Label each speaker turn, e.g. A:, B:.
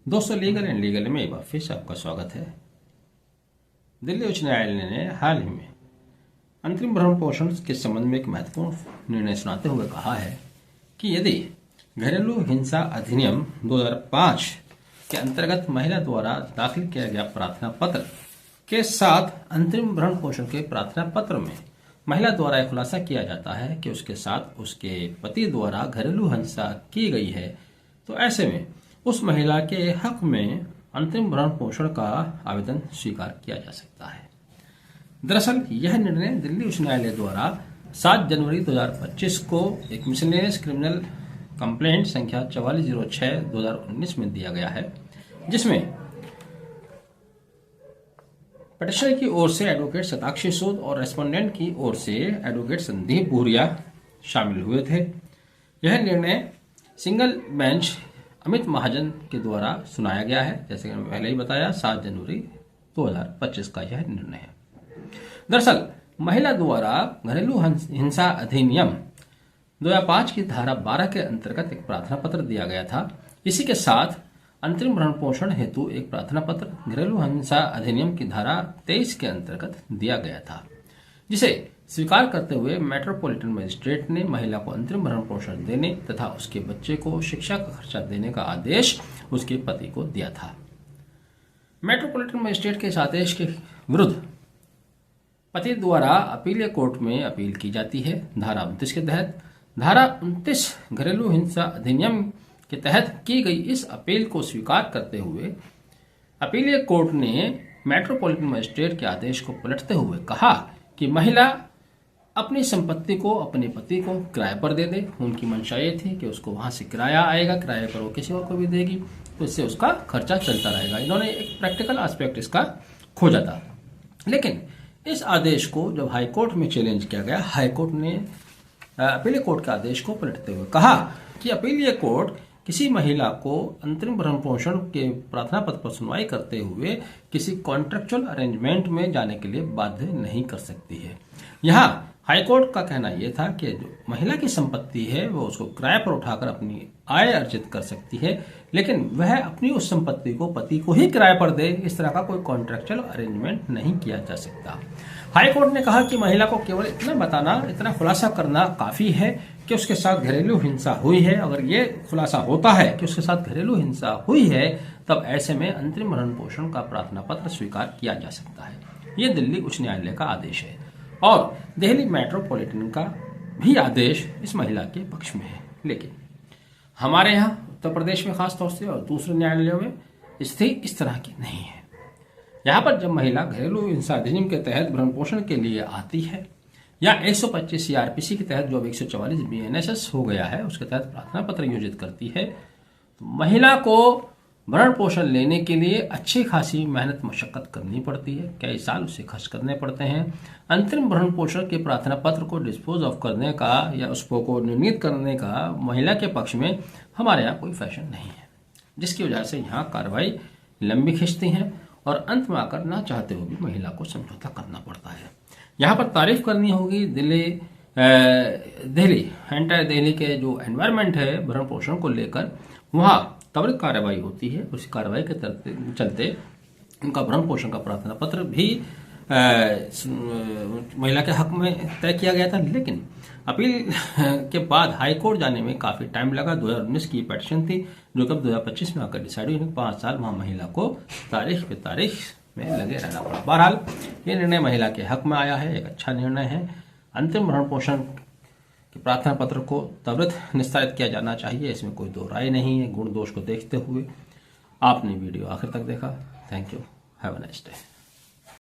A: दोस्तों, legal and legal में एक बार फिर से आपका स्वागत है। दिल्ली उच्च न्यायालय ने हाल ही में अंतरिम भरण पोषण के संबंध में एक महत्वपूर्ण निर्णय सुनाते हुए कहा है कि यदि घरेलू हिंसा अधिनियम 2005 के अंतर्गत महिला द्वारा दाखिल किया गया प्रार्थना पत्र के साथ अंतरिम भरण पोषण के प्रार्थना पत्र में महिला द्वारा यह खुलासा किया जाता है कि उसके साथ उसके पति द्वारा घरेलू हिंसा की गई है, तो ऐसे में उस महिला के हक में अंतरिम भरण पोषण का आवेदन स्वीकार किया जा सकता है। दरअसल यह निर्णय दिल्ली उच्च न्यायालय द्वारा 7 जनवरी 2025 को एक मिसलेनियस क्रिमिनल कंप्लेंट संख्या 4406/2019 में दिया गया है, जिसमें पिटिशनर की ओर से एडवोकेट शताक्षी सूद और रेस्पोंडेंट की ओर से एडवोकेट संदीप भूरिया शामिल हुए थे। यह निर्णय सिंगल बेंच अमित महाजन के द्वारा सुनाया गया है। जैसे कि मैंने पहले ही बताया, 7 जनवरी 2025 का यह निर्णय है। दरअसल महिला द्वारा घरेलू हिंसा अधिनियम 2005 की धारा 12 के अंतर्गत एक प्रार्थना पत्र दिया गया था। इसी के साथ अंतरिम भरण पोषण हेतु एक प्रार्थना पत्र घरेलू हिंसा अधिनियम की धारा 23 के अंतर्गत दिया गया था, जिसे स्वीकार करते हुए मेट्रोपॉलिटन मजिस्ट्रेट ने महिला को अंतरिम भरण पोषण देने तथा उसके बच्चे को शिक्षा का खर्चा देने का आदेश उसके पति को दिया था। मेट्रोपॉलिटन मजिस्ट्रेट के इस आदेश के विरुद्ध पति द्वारा अपीलीय कोर्ट में अपील की जाती है। धारा 29 के तहत धारा 29 घरेलू हिंसा अधिनियम के तहत की गई इस अपील को स्वीकार करते हुए अपीलीय कोर्ट ने मेट्रोपॉलिटन मजिस्ट्रेट के आदेश को पलटते हुए कहा कि महिला अपनी संपत्ति को अपने पति को किराए पर दे दे। उनकी मंशा ये थी कि उसको वहां से किराया आएगा, किराए पर वो किसी और को भी देगी, तो इससे उसका खर्चा चलता रहेगा। इन्होंने एक प्रैक्टिकल एस्पेक्ट इसका खोजा था। लेकिन इस आदेश को जब हाईकोर्ट में चैलेंज किया गया, हाईकोर्ट ने अपीलीय कोर्ट के आदेश को पलटते हुए कहा कि अपीलीय कोर्ट किसी महिला को अंतरिम भरण पोषण के प्रार्थना पत्र पर सुनवाई करते हुए किसी कॉन्ट्रेक्चुअल अरेंजमेंट में जाने के लिए बाध्य नहीं कर सकती है। यहाँ हाईकोर्ट का कहना यह था कि जो महिला की संपत्ति है वो उसको किराए पर उठाकर अपनी आय अर्जित कर सकती है, लेकिन वह अपनी उस संपत्ति को पति को ही किराए पर दे, इस तरह का कोई कॉन्ट्रेक्चुअल अरेंजमेंट नहीं किया जा सकता। हाईकोर्ट ने कहा कि महिला को केवल इतना बताना, इतना खुलासा करना काफी है कि उसके साथ घरेलू हिंसा हुई है। अगर ये खुलासा होता है कि उसके साथ घरेलू हिंसा हुई है, तब ऐसे में अंतरिम भरण पोषण का प्रार्थना पत्र स्वीकार किया जा सकता है। ये दिल्ली उच्च न्यायालय का आदेश है और दिल्ली मेट्रोपॉलिटन का भी आदेश इस महिला के पक्ष में है। लेकिन हमारे यहाँ उत्तर प्रदेश में खास तौर से और दूसरे न्यायालयों में स्थिति इस तरह की नहीं है। यहाँ पर जब महिला घरेलू हिंसा अधिनियम के तहत भरण पोषण के लिए आती है या 125 सीआरपीसी के तहत जो 144 बीएनएसएस हो गया है उसके तहत प्रार्थना पत्र योजित करती है, तो महिला को भरण पोषण लेने के लिए अच्छी खासी मेहनत मशक्कत करनी पड़ती है। कई साल उसे खर्च करने पड़ते हैं। अंतरिम भरण पोषण के प्रार्थना पत्र को डिस्पोज ऑफ करने का या उसको निर्णीत करने का महिला के पक्ष में हमारे यहाँ कोई फैशन नहीं है, जिसकी वजह से यहाँ कार्रवाई लंबी खिंचती है और अंत में आकर ना चाहते हुए भी महिला को समझौता करना पड़ता है। यहाँ पर तारीफ करनी होगी दिल्ली एंटायर दिल्ली के जो एनवायरनमेंट है भरण पोषण को लेकर, वहाँ त्वरित कार्रवाई होती है। उस कार्रवाई के चलते उनका भरण पोषण का प्रार्थना पत्र भी महिला के हक में तय किया गया था। लेकिन अपील के बाद हाईकोर्ट जाने में काफी टाइम लगा। 2019 की पिटीशन थी जो कब 2025 में आकर डिसाइड हुई। 5 साल वहां महिला को तारीख पे तारीख में लगे रहना पड़ा। बहरहाल ये निर्णय महिला के हक में आया है, एक अच्छा निर्णय है। अंतिम भरण पोषण के प्रार्थना पत्र को त्वरित निस्तारित किया जाना चाहिए, इसमें कोई दो राय नहीं है। गुण दोष को देखते हुए आपने वीडियो आखिर तक देखा। Thank you. Have a nice day.